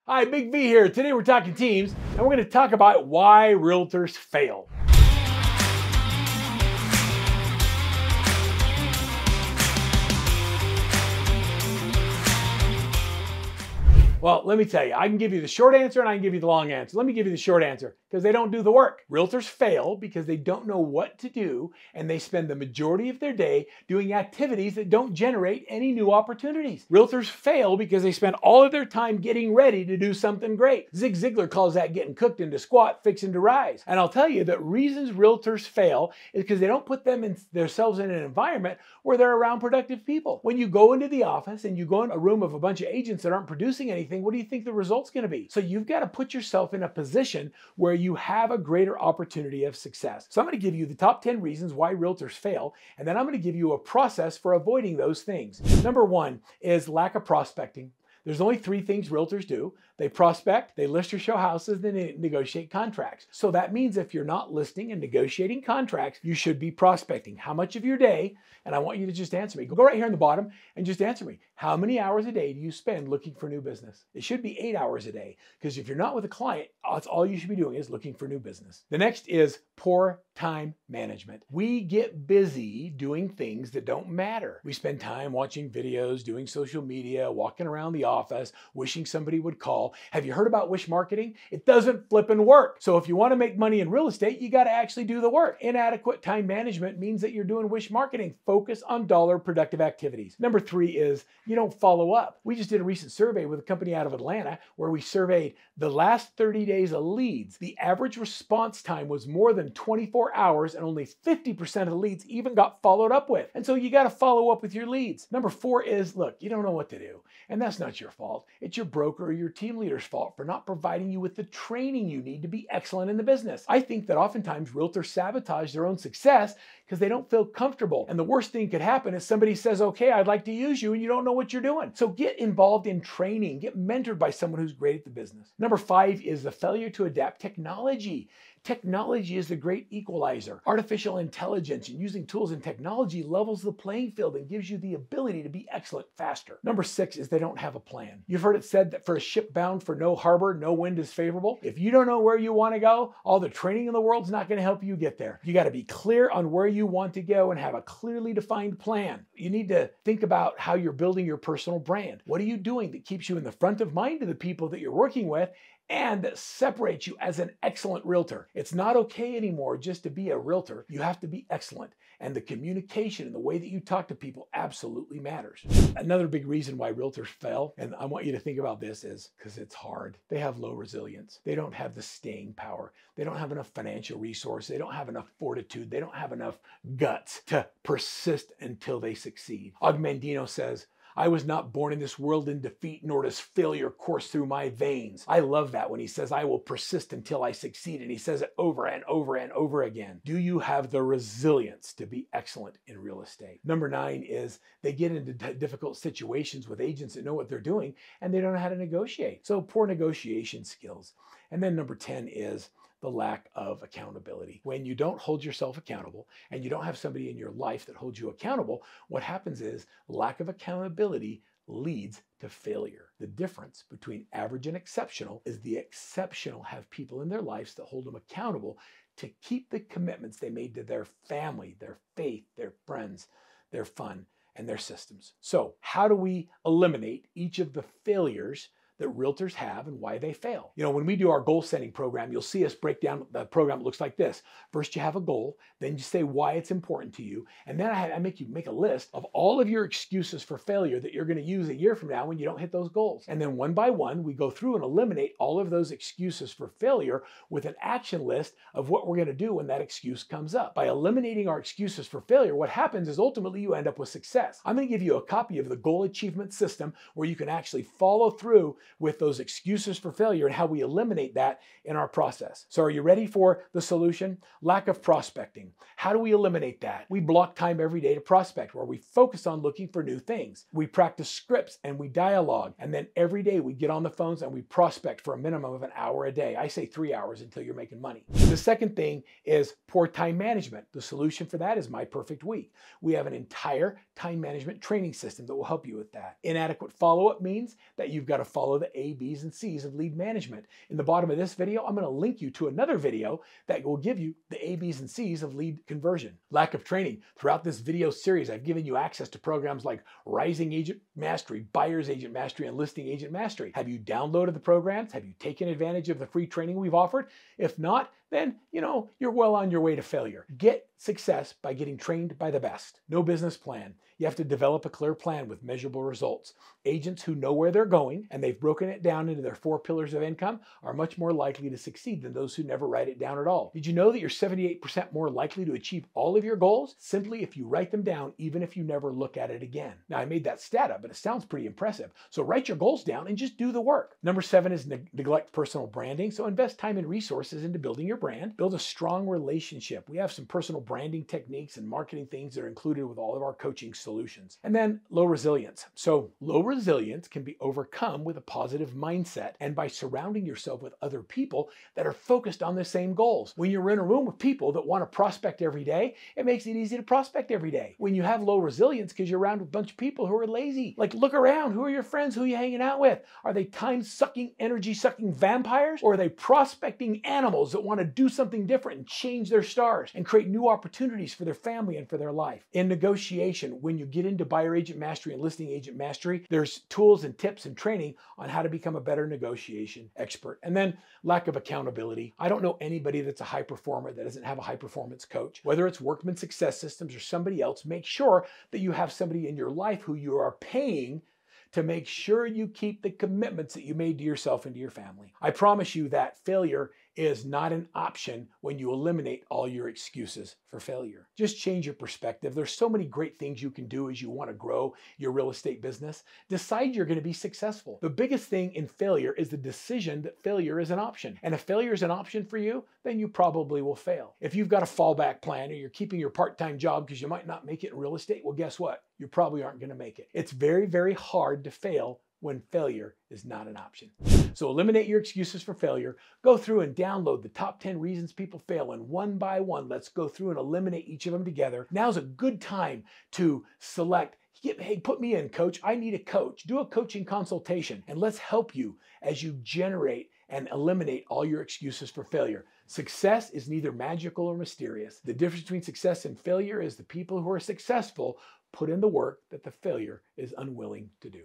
Hi, Big V here. Today we're talking teams, and we're going to talk about why realtors fail. Well, let me tell you, I can give you the short answer and I can give you the long answer. Let me give you the short answer, because they don't do the work. Realtors fail because they don't know what to do, and they spend the majority of their day doing activities that don't generate any new opportunities. Realtors fail because they spend all of their time getting ready to do something great. Zig Ziglar calls that getting cooked into squat, fixing to rise. And I'll tell you that reasons realtors fail is because they don't put themselves in an environment where they're around productive people. When you go into the office and you go in a room of a bunch of agents that aren't producing anything, what do you think the result's going to be? So you've got to put yourself in a position where you have a greater opportunity of success. So I'm going to give you the top 10 reasons why realtors fail, and then I'm going to give you a process for avoiding those things. Number one is lack of prospecting. There's only three things realtors do. They prospect, they list or show houses, then they negotiate contracts. So that means if you're not listing and negotiating contracts, you should be prospecting. How much of your day, and I want you to just answer me. Go right here on the bottom and just answer me. How many hours a day do you spend looking for new business? It should be 8 hours a day, because if you're not with a client, that's all you should be doing is looking for new business. The next is poor time management. We get busy doing things that don't matter. We spend time watching videos, doing social media, walking around the office, wishing somebody would call. Have you heard about wish marketing? It doesn't flippin' work. So if you want to make money in real estate, you got to actually do the work. Inadequate time management means that you're doing wish marketing. Focus on dollar productive activities. Number three is you don't follow up. We just did a recent survey with a company out of Atlanta where we surveyed the last 30 days of leads. The average response time was more than 24 hours, and only 50% of the leads even got followed up with. And so you got to follow up with your leads. Number four is, look, you don't know what to do. And that's not your fault. It's your broker or your team leader's fault for not providing you with the training you need to be excellent in the business. I think that oftentimes realtors sabotage their own success because they don't feel comfortable. And the worst thing could happen is somebody says, okay, I'd like to use you, and you don't know what you're doing. So get involved in training, get mentored by someone who's great at the business. Number five is the failure to adapt technology. Technology is the great equalizer. Artificial intelligence and using tools and technology levels the playing field and gives you the ability to be excellent faster. Number six is they don't have a plan. You've heard it said that for a ship bound for no harbor, no wind is favorable. If you don't know where you want to go, all the training in the world's not going to help you get there. You got to be clear on where you want to go and have a clearly defined plan. You need to think about how you're building your personal brand. What are you doing that keeps you in the front of mind of the people that you're working with and that separates you as an excellent realtor? It's not okay anymore just to be a realtor. You have to be excellent. And the communication and the way that you talk to people absolutely matters. Another big reason why realtors fail, and I want you to think about this, is because it's hard. They have low resilience. They don't have the staying power. They don't have enough financial resource. They don't have enough fortitude. They don't have enough guts to persist until they succeed. Og Mandino says, I was not born in this world in defeat, nor does failure course through my veins. I love that when he says, I will persist until I succeed. And he says it over and over and over again. Do you have the resilience to be excellent in real estate? Number nine is they get into difficult situations with agents that know what they're doing and they don't know how to negotiate. So poor negotiation skills. And then number 10 is the lack of accountability. When you don't hold yourself accountable and you don't have somebody in your life that holds you accountable, what happens is lack of accountability leads to failure. The difference between average and exceptional is the exceptional have people in their lives that hold them accountable to keep the commitments they made to their family, their faith, their friends, their fun, and their systems. So how do we eliminate each of the failures that realtors have and why they fail? You know, when we do our goal setting program, you'll see us break down the program. It looks like this. First, you have a goal, then you say why it's important to you, and then I make you make a list of all of your excuses for failure that you're going to use a year from now when you don't hit those goals. And then one by one, we go through and eliminate all of those excuses for failure with an action list of what we're going to do when that excuse comes up. By eliminating our excuses for failure, what happens is ultimately you end up with success. I'm going to give you a copy of the goal achievement system where you can actually follow through with those excuses for failure and how we eliminate that in our process. So are you ready for the solution? Lack of prospecting. How do we eliminate that? We block time every day to prospect, where we focus on looking for new things. We practice scripts and we dialogue. And then every day we get on the phones and we prospect for a minimum of an hour a day. I say 3 hours until you're making money. The second thing is poor time management. The solution for that is My Perfect Week. We have an entire time management training system that will help you with that. Inadequate follow-up means that you've got to follow follow the A, B's, and C's of lead management. In the bottom of this video, I'm going to link you to another video that will give you the A, B's, and C's of lead conversion. Lack of training. Throughout this video series, I've given you access to programs like Rising Agent Mastery, Buyer's Agent Mastery, and Listing Agent Mastery. Have you downloaded the programs? Have you taken advantage of the free training we've offered? If not, then, you're well on your way to failure. Get success by getting trained by the best. No business plan. You have to develop a clear plan with measurable results. Agents who know where they're going and they've broken it down into their 4 pillars of income are much more likely to succeed than those who never write it down at all. Did you know that you're 78% more likely to achieve all of your goals simply if you write them down, even if you never look at it again? Now, I made that stat up, but it sounds pretty impressive. So write your goals down and just do the work. Number 7 is neglect personal branding. So invest time and resources into building your brand. Build a strong relationship. We have some personal branding techniques and marketing things that are included with all of our coaching solutions. And then low resilience. So low resilience can be overcome with a positive mindset and by surrounding yourself with other people that are focused on the same goals. When you're in a room with people that want to prospect every day, it makes it easy to prospect every day. When you have low resilience because you're around a bunch of people who are lazy, like look around, who are your friends, who are you hanging out with? Are they time-sucking, energy-sucking vampires, or are they prospecting animals that want to do something different and change their stars and create new opportunities for their family and for their life? In negotiation, when you get into Buyer Agent Mastery and Listing Agent Mastery, there's tools and tips and training on how to become a better negotiation expert. And then lack of accountability. I don't know anybody that's a high performer that doesn't have a high performance coach. Whether it's Workman Success Systems or somebody else, make sure that you have somebody in your life who you are paying to make sure you keep the commitments that you made to yourself and to your family. I promise you that failure is not an option when you eliminate all your excuses for failure. Just change your perspective. There's so many great things you can do as you want to grow your real estate business. Decide you're going to be successful. The biggest thing in failure is the decision that failure is an option. And if failure is an option for you, then you probably will fail. If you've got a fallback plan or you're keeping your part-time job because you might not make it in real estate, well, guess what? You probably aren't going to make it. It's very, very hard to fail when failure is not an option. So eliminate your excuses for failure. Go through and download the top 10 reasons people fail, and one by one, let's go through and eliminate each of them together. Now's a good time to select, hey, put me in, coach. I need a coach. Do a coaching consultation, and let's help you as you generate and eliminate all your excuses for failure. Success is neither magical or mysterious. The difference between success and failure is the people who are successful put in the work that the failure is unwilling to do.